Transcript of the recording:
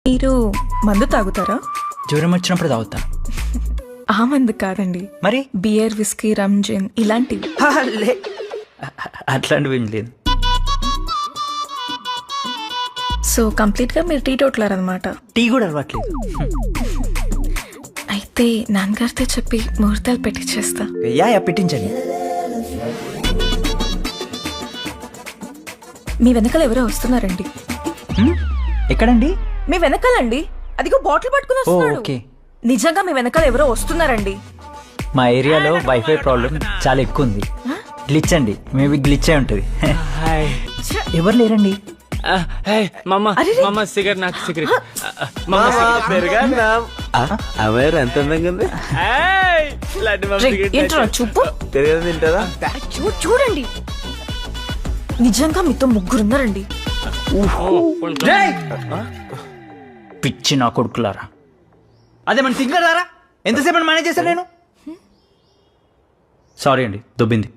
మీరు మందు తాగుతారా? జ్వరం వచ్చినప్పుడు తాగుతా. ఆ మందు కాదండి, మరి బియర్, విస్కీ, రమ్, జిన్ ఇలాంటివి. లే, అట్లాంటివి ఏం లేదు. సో కంప్లీట్ గా మీరు టీ టోటలర్ అనమాట. టీ కూడా అలవాట్లేదు. అయితే నాన్నగారితో చెప్పి ముహూర్తాలు పెట్టించేస్తా. యా పెట్టించండి. మీ వెనకాల ఎవరో వస్తున్నారండి. ఎక్కడండి? మీ వెనకాలండి, అదిగో బాటిల్ పట్టుకుని వస్తున్నాడు. ఓకే. నిజంగా మీ వెనకాల ఎవరో వస్తున్నారండి. మా ఏరియాలో వైఫై ప్రాబ్లం చాలా ఎక్కువ ఉంది. గ్లిచ్ అండి, మేబీ గ్లిచ్ అయి ఉంటుంది. ఎవరు లేరండి. సిగరెట్ నాకు సిగరెట్ ఎంత అందంగా ఉంది. ఏంట్రా చూపు, పెరుగు తింటారా? చూడండి నిజంగా మీతో ముగ్గురున్నారండి. పిచ్చి నా కొడుకులారా, అదే మన తింగరారా, ఎంతసేపు మేనేజ్ చేశాను నేను. సారీ అండి, దొబ్బింది.